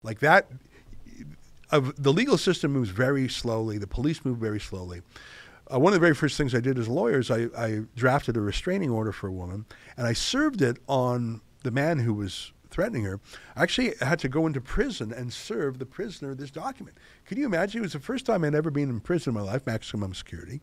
Like that, the legal system moves very slowly. The police move very slowly. One of the very first things I did as a lawyer is I drafted a restraining order for a woman, and I served it on the man who was threatening her. I actually had to go into prison and serve the prisoner this document. Can you imagine? It was the first time I'd ever been in prison in my life, maximum security,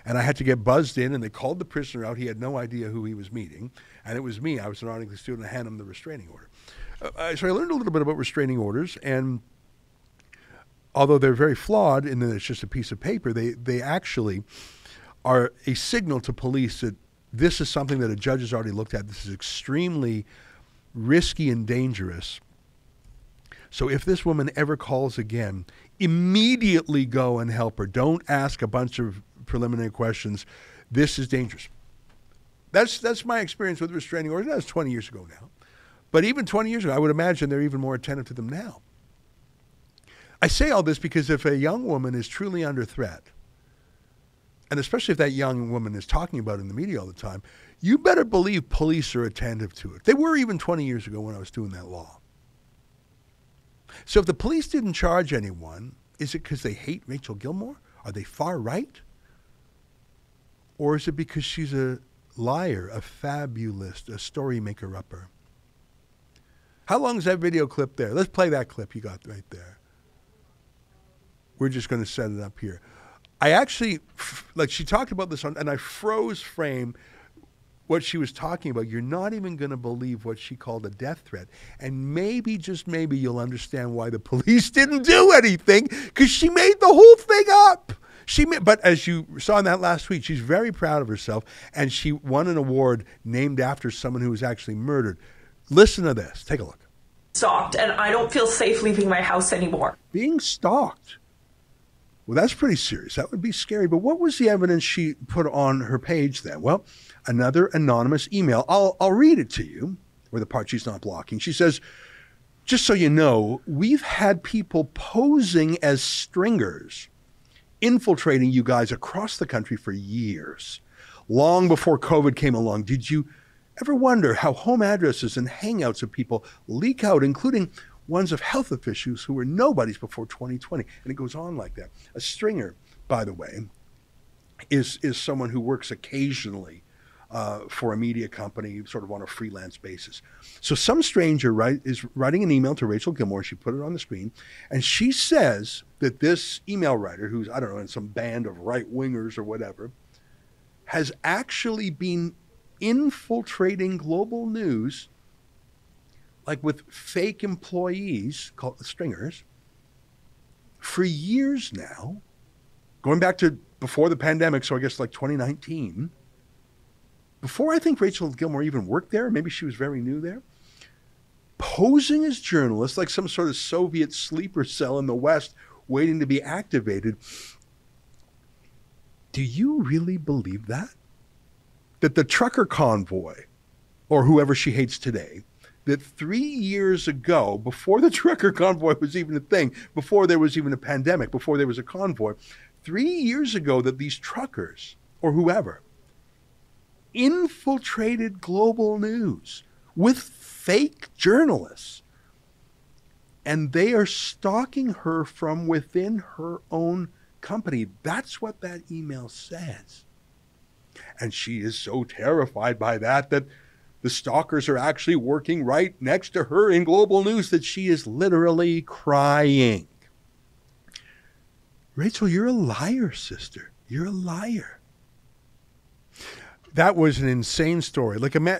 and I had to get buzzed in, and they called the prisoner out. He had no idea who he was meeting, and it was me. I was an Articles student. I handed him the restraining order. So I learned a little bit about restraining orders, and although they're very flawed in that it's just a piece of paper, they actually are a signal to police that this is something that a judge has already looked at. This is extremely risky and dangerous. So if this woman ever calls again, immediately go and help her. Don't ask a bunch of preliminary questions. This is dangerous. That's my experience with restraining orders. That was 20 years ago now. But even 20 years ago, I would imagine they're even more attentive to them now. I say all this because if a young woman is truly under threat, and especially if that young woman is talking about it in the media all the time, you better believe police are attentive to it. They were even 20 years ago when I was doing that law. So if the police didn't charge anyone, is it because they hate Rachel Gilmore? Are they far right? Or is it because she's a liar, a fabulist, a story maker-upper? How long is that video clip there? Let's play that clip you got right there. We're just going to set it up here. I actually, like she talked about this on, and I froze frame what she was talking about. You're not even going to believe what she called a death threat. And maybe, just maybe, you'll understand why the police didn't do anything, because she made the whole thing up. But as you saw in that last tweet, she's very proud of herself, and she won an award named after someone who was actually murdered. Listen to this. Take a look. Stalked, and I don't feel safe leaving my house anymore. Being stalked. Well, that's pretty serious. That would be scary. But what was the evidence she put on her page then? Well, another anonymous email. I'll read it to you, or the part she's not blocking. She says, just so you know, we've had people posing as stringers infiltrating you guys across the country for years, long before COVID came along. Did you ever wonder how home addresses and hangouts of people leak out, including ones of health officials who were nobodies before 2020? And it goes on like that. A stringer, by the way, is someone who works occasionally for a media company, sort of on a freelance basis. So some stranger is writing an email to Rachel Gilmore. She put it on the screen, and she says that this email writer, who's, I don't know, in some band of right-wingers or whatever, has actually been infiltrating global news, like with fake employees called stringers, for years now, going back to before the pandemic, so I guess like 2019, before I think Rachel Gilmore even worked there, maybe she was very new there, posing as journalists like some sort of Soviet sleeper cell in the West waiting to be activated. Do you really believe that? That the trucker convoy, or whoever she hates today, that 3 years ago, before the trucker convoy was even a thing, before there was even a pandemic, before there was a convoy, 3 years ago that these truckers, or whoever, infiltrated global news with fake journalists. And they are stalking her from within her own company. That's what that email says. And she is so terrified by that the stalkers are actually working right next to her in global news that she is literally crying. Rachel, you're a liar, sister. You're a liar. That was an insane story.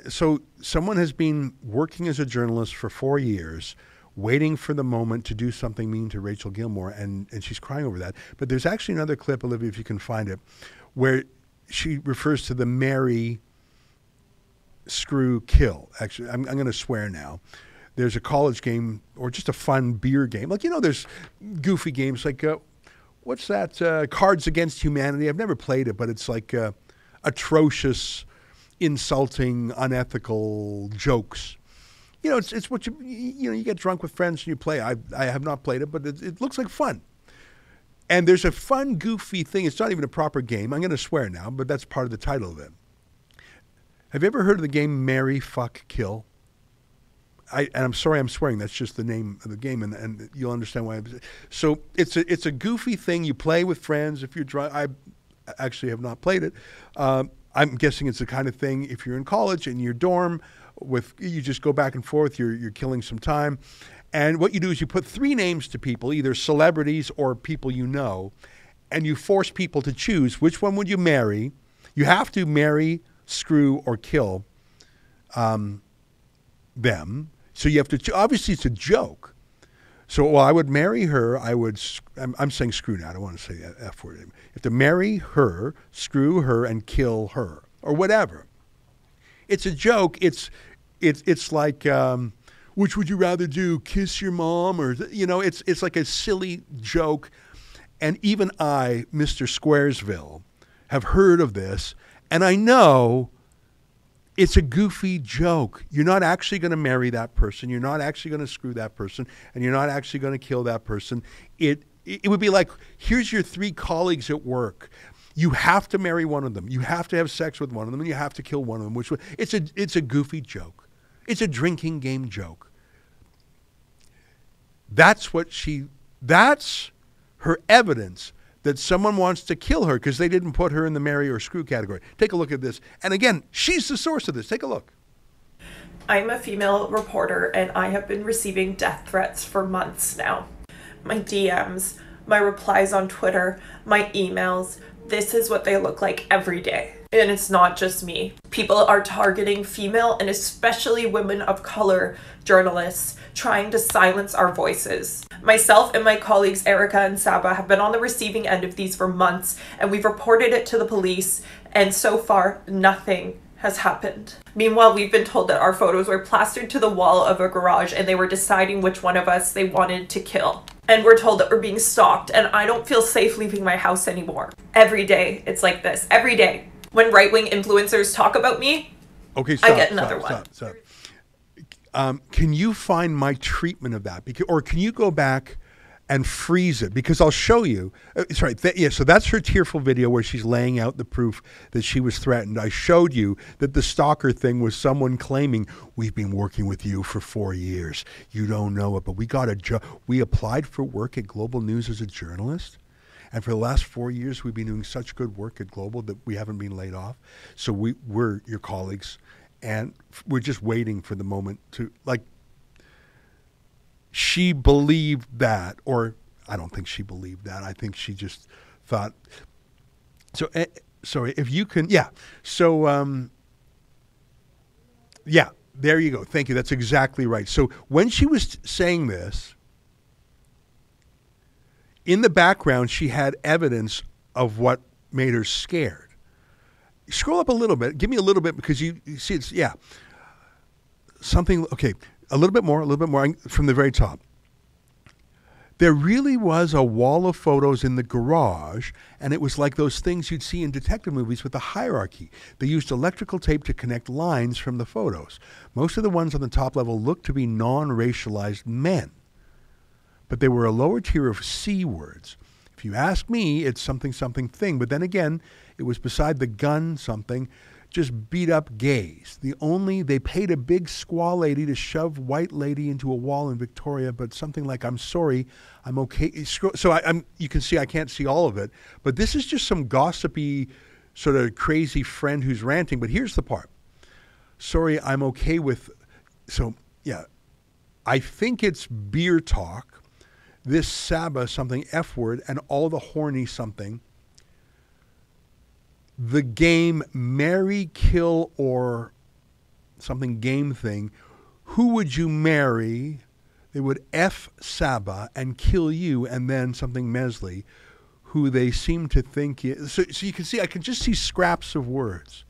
So someone has been working as a journalist for 4 years, waiting for the moment to do something mean to Rachel Gilmore, and she's crying over that. But there's actually another clip, Olivia, if you can find it, where she refers to the marry, screw, kill. Actually, I'm going to swear now. There's a college game or just a fun beer game. Like, there's goofy games like, what's that? Cards Against Humanity. I've never played it, but it's like atrocious, insulting, unethical jokes. It's what you get drunk with friends and you play. I have not played it, but it looks like fun. And there's a fun, goofy thing. It's not even a proper game. I'm going to swear now, but that's part of the title of it. Have you ever heard of the game Marry, Fuck, Kill? and I'm sorry I'm swearing. That's just the name of the game, and you'll understand why. So it's a goofy thing you play with friends. If you're drunk, I actually have not played it. I'm guessing it's the kind of thing if you're in college in your dorm, you just go back and forth. You're killing some time, and what you do is you put 3 names to people, either celebrities or people you know, and you force people to choose which one would you marry. You have to marry, screw, or kill them. So you have to, obviously it's a joke. So, well, I would marry her. I'm saying screw now. I don't want to say that F word. You have to marry her, screw her, and kill her, or whatever. It's a joke. It's like, which would you rather do, kiss your mom, or, it's like a silly joke. And even I, Mr. Squaresville, have heard of this, and I know it's a goofy joke. You're not actually going to marry that person. You're not actually going to screw that person, and you're not actually going to kill that person. It would be like, here's your 3 colleagues at work. You have to marry one of them. You have to have sex with one of them, and you have to kill one of them. It's a goofy joke. It's a drinking game joke. That's her evidence that someone wants to kill her because they didn't put her in the marry or screw category. Take a look at this. And again, she's the source of this. Take a look. I'm a female reporter and I have been receiving death threats for months now. My DMs, my replies on Twitter, my emails, this is what they look like every day. And it's not just me. People are targeting female and especially women of color journalists, trying to silence our voices. Myself and my colleagues Erica and Saba have been on the receiving end of these for months, and we've reported it to the police, and so far nothing has happened. Meanwhile, we've been told that our photos were plastered to the wall of a garage and they were deciding which one of us they wanted to kill. And we're told that we're being stalked, and I don't feel safe leaving my house anymore. Every day it's like this. Every day. When right-wing influencers talk about me, okay, I get another one. Stop. Can you find my treatment of that? Or can you go back and freeze it? Because I'll show you. So that's her tearful video where she's laying out the proof that she was threatened. I showed you that the stalker thing was someone claiming, we've been working with you for 4 years. You don't know it, but we applied for work at Global News as a journalist. And for the last 4 years, we've been doing such good work at Global that we haven't been laid off. So we're your colleagues. And we're just waiting for the moment to, she believed that, or I don't think she believed that. I think she just thought, sorry, if you can, yeah. So, yeah, there you go. Thank you. That's exactly right. So when she was saying this, in the background, she had evidence of what made her scared. Scroll up a little bit. Give me a little bit because you see it's, yeah. Something, okay, a little bit more from the very top. There really was a wall of photos in the garage, and it was like those things you'd see in detective movies with the hierarchy. They used electrical tape to connect lines from the photos. Most of the ones on the top level looked to be non-racialized men, but they were a lower tier of C words. If you ask me, it's something thing, but then again, it was beside the gun something, just beat up gays. They paid a big squaw lady to shove white lady into a wall in Victoria, but something like, I'm sorry, I'm okay. So you can see I can't see all of it, but this is just some gossipy sort of crazy friend who's ranting, but here's the part. Sorry, I'm okay with, so yeah, I think it's beer talk, this Saba something F word, and all the horny something. The game marry, kill, or something game thing. Who would you marry? They would F Saba and kill you, and then something Mesley, who they seem to think is. So you can see, I can just see scraps of words.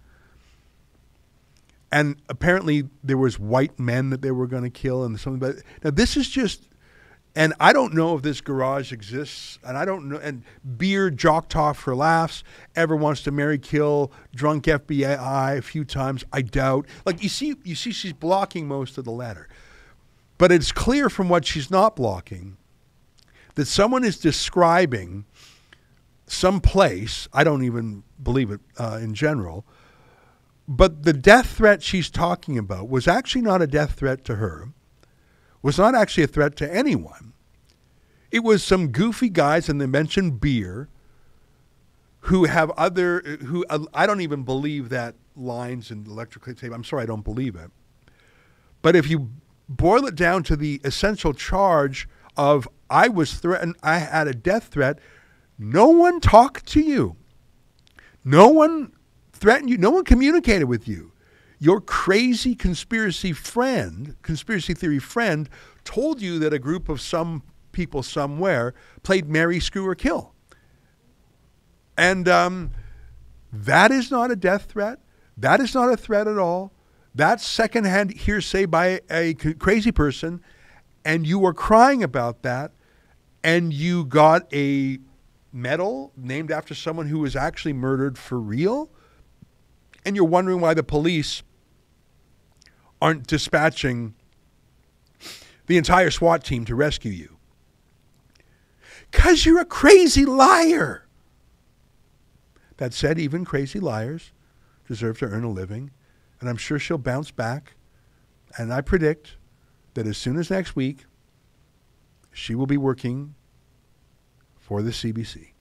And apparently there was white men that they were going to kill and something. But now this is just, and I don't know if this garage exists, and I don't know, and beer jock talk for laughs, ever wants to marry, kill, drunk FBI a few times, I doubt. Like you see she's blocking most of the letter. But it's clear from what she's not blocking that someone is describing some place, I don't even believe it in general, but the death threat she's talking about was actually not a death threat to her. was not actually a threat to anyone. It was some goofy guys, and they mentioned beer, who I don't even believe that lines and electrical tape. I'm sorry, I don't believe it. But if you boil it down to the essential charge of I was threatened, I had a death threat, no one talked to you. No one threatened you. No one communicated with you. Your crazy conspiracy theory friend told you that a group of some people somewhere played marry, screw, or kill. And that is not a death threat. That is not a threat at all. That's secondhand hearsay by a crazy person. And you were crying about that. And you got a medal named after someone who was actually murdered for real. And you're wondering why the police aren't dispatching the entire SWAT team to rescue you. 'Cause you're a crazy liar. That said, even crazy liars deserve to earn a living, and I'm sure she'll bounce back. And I predict that as soon as next week, she will be working for the CBC.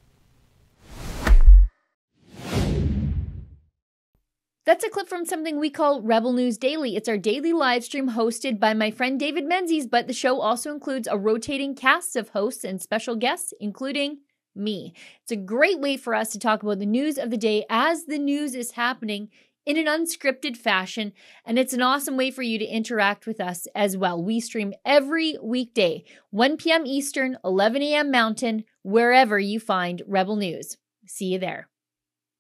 That's a clip from something we call Rebel News Daily. It's our daily live stream hosted by my friend David Menzies, but the show also includes a rotating cast of hosts and special guests, including me. It's a great way for us to talk about the news of the day as the news is happening in an unscripted fashion, and it's an awesome way for you to interact with us as well. We stream every weekday, 1 p.m. Eastern, 11 a.m. Mountain, wherever you find Rebel News. See you there.